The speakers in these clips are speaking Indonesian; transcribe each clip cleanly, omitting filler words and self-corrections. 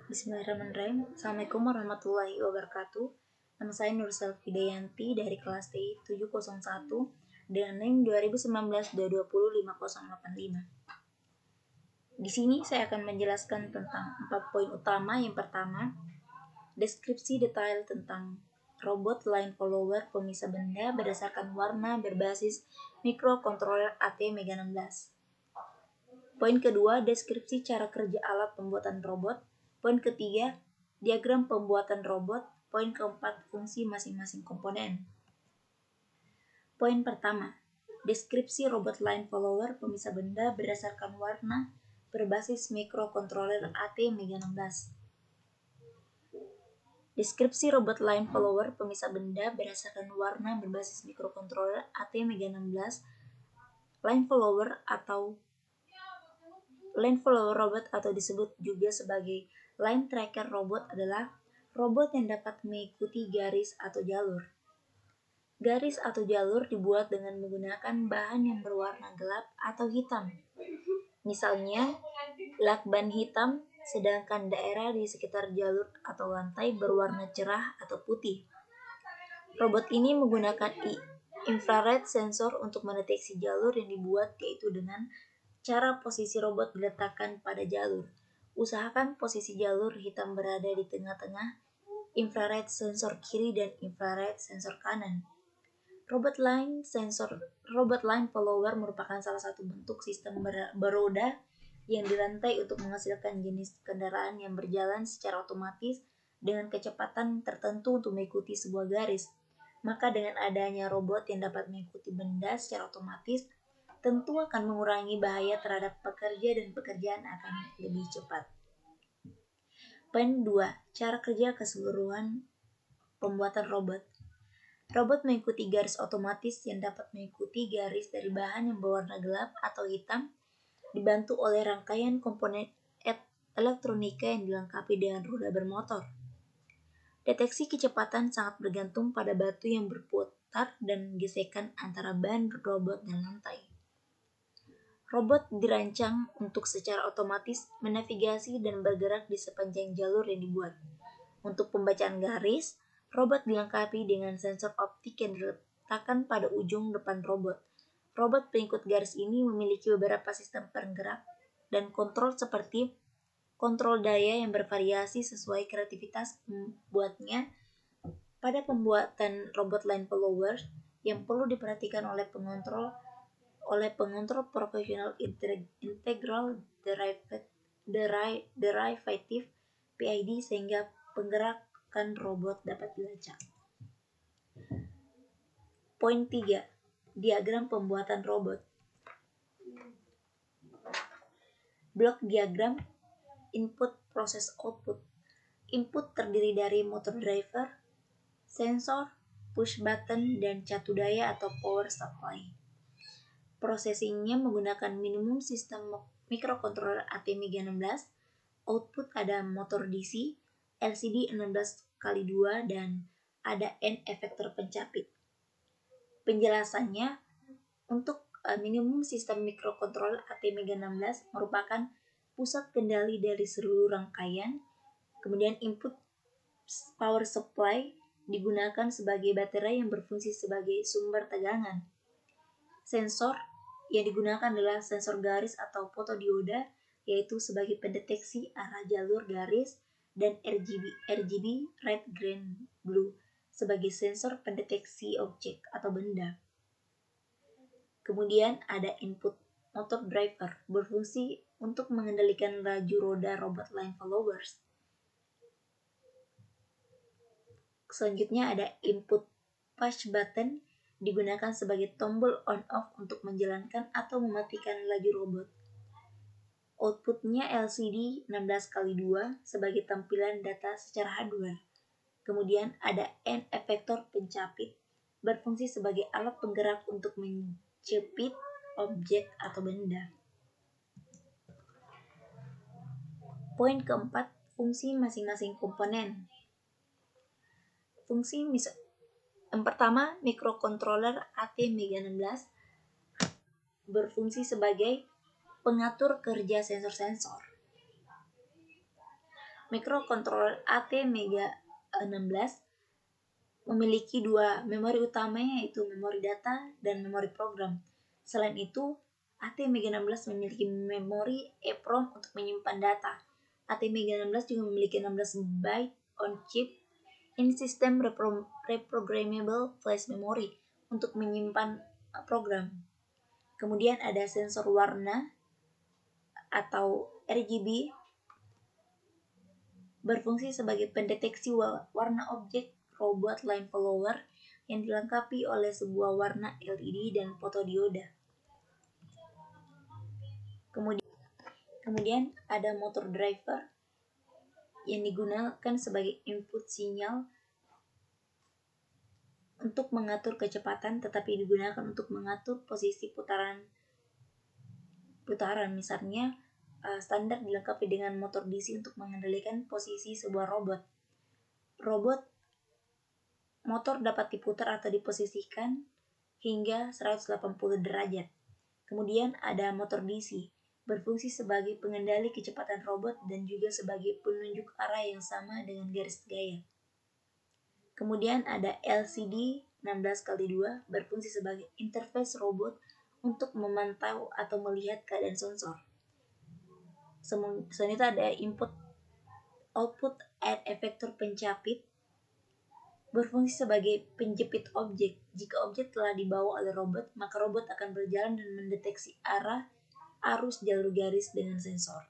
Bismillahirrahmanirrahim. Assalamualaikum warahmatullahi wabarakatuh. Nama saya Nur Selvidayanti dari kelas TI 701 dengan NIM 2019-2205085. Di sini saya akan menjelaskan tentang 4 poin utama. Yang pertama, deskripsi detail tentang robot line follower pemisah benda berdasarkan warna berbasis microcontroller AT-MEGA16. Poin kedua, deskripsi cara kerja alat pembuatan robot. Poin ketiga, diagram pembuatan robot. Poin keempat, fungsi masing-masing komponen. Poin pertama, deskripsi robot line follower pemisah benda berdasarkan warna berbasis microcontroller AT-MEGA16. Deskripsi robot line follower pemisah benda berdasarkan warna berbasis microcontroller AT-MEGA16. Line follower robot atau disebut juga sebagai line tracker robot adalah robot yang dapat mengikuti garis atau jalur. Garis atau jalur dibuat dengan menggunakan bahan yang berwarna gelap atau hitam. Misalnya, lakban hitam, sedangkan daerah di sekitar jalur atau lantai berwarna cerah atau putih. Robot ini menggunakan infrared sensor untuk mendeteksi jalur yang dibuat, yaitu dengan cara posisi robot diletakkan pada jalur. Usahakan posisi jalur hitam berada di tengah-tengah infrared sensor kiri dan infrared sensor kanan. Robot line follower merupakan salah satu bentuk sistem beroda yang dirantai untuk menghasilkan jenis kendaraan yang berjalan secara otomatis dengan kecepatan tertentu untuk mengikuti sebuah garis. Maka dengan adanya robot yang dapat mengikuti benda secara otomatis, tentu akan mengurangi bahaya terhadap pekerja dan pekerjaan akan lebih cepat. Poin 2. Cara kerja keseluruhan pembuatan robot. Robot mengikuti garis otomatis yang dapat mengikuti garis dari bahan yang berwarna gelap atau hitam, dibantu oleh rangkaian komponen elektronika yang dilengkapi dengan roda bermotor. Deteksi kecepatan sangat bergantung pada batu yang berputar dan gesekan antara ban robot dan lantai. Robot dirancang untuk secara otomatis menavigasi dan bergerak di sepanjang jalur yang dibuat. Untuk pembacaan garis, robot dilengkapi dengan sensor optik yang diletakkan pada ujung depan robot. Robot pengikut garis ini memiliki beberapa sistem penggerak dan kontrol seperti kontrol daya yang bervariasi sesuai kreativitas pembuatnya. Pada pembuatan robot line follower, yang perlu diperhatikan oleh pengontrol profesional integral derivative PID sehingga penggerakan robot dapat dilacak. Poin 3. Diagram pembuatan robot. Blok diagram input proses output. Input terdiri dari motor driver, sensor, push button, dan catu daya atau power supply. Processingnya menggunakan minimum sistem microcontroller AT-MEGA16. Output ada motor DC, LCD 16x2, dan ada N efektor pencapit. Penjelasannya, untuk minimum sistem microcontroller AT-MEGA16 merupakan pusat kendali dari seluruh rangkaian. Kemudian input power supply digunakan sebagai baterai yang berfungsi sebagai sumber tegangan. Sensor yang digunakan adalah sensor garis atau fotodioda, yaitu sebagai pendeteksi arah jalur garis, dan RGB red, green, blue sebagai sensor pendeteksi objek atau benda. Kemudian ada input motor driver, berfungsi untuk mengendalikan laju roda robot line followers. Selanjutnya ada input push button, digunakan sebagai tombol on-off untuk menjalankan atau mematikan laju robot. Outputnya LCD 16x2 sebagai tampilan data secara hardware. Kemudian ada N efektor pencapit, berfungsi sebagai alat penggerak untuk menjepit objek atau benda. Poin keempat, fungsi masing-masing komponen. Yang pertama, microcontroller AT-MEGA16 berfungsi sebagai pengatur kerja sensor-sensor. Microcontroller ATmega16 memiliki dua memori utama, yaitu memori data dan memori program. Selain itu, ATmega16 memiliki memori EEPROM untuk menyimpan data. ATmega16 juga memiliki 16 byte on chip in system reprogrammable flash memory untuk menyimpan program. Kemudian ada sensor warna atau RGB, berfungsi sebagai pendeteksi warna objek robot line follower yang dilengkapi oleh sebuah warna LED dan fotodioda. Kemudian ada motor driver yang digunakan sebagai input sinyal untuk mengatur kecepatan, tetapi digunakan untuk mengatur posisi putaran. Misalnya standar dilengkapi dengan motor DC untuk mengendalikan posisi sebuah robot. Motor dapat diputar atau diposisikan hingga 180 derajat. Kemudian ada motor DC, berfungsi sebagai pengendali kecepatan robot dan juga sebagai penunjuk arah yang sama dengan garis gaya. Kemudian ada LCD 16x2, berfungsi sebagai interface robot untuk memantau atau melihat keadaan sensor. Selanjutnya ada input output add efektor pencapit, berfungsi sebagai penjepit objek. Jika objek telah dibawa oleh robot, maka robot akan berjalan dan mendeteksi arus jalur garis dengan sensor.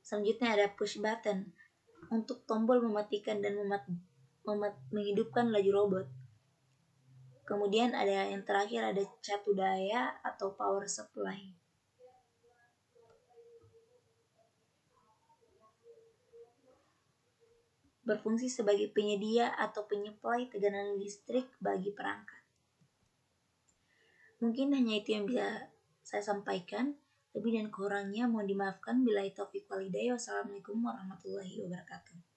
Selanjutnya ada push button untuk tombol mematikan dan menghidupkan laju robot. Kemudian ada yang terakhir, ada catu daya atau power supply, berfungsi sebagai penyedia atau penyuplai tegangan listrik bagi perangkat. Mungkin hanya itu yang bisa saya sampaikan. Lebih dan kurangnya mohon dimaafkan. Billahi taufiq wal hidayah. Wassalamualaikum warahmatullahi wabarakatuh.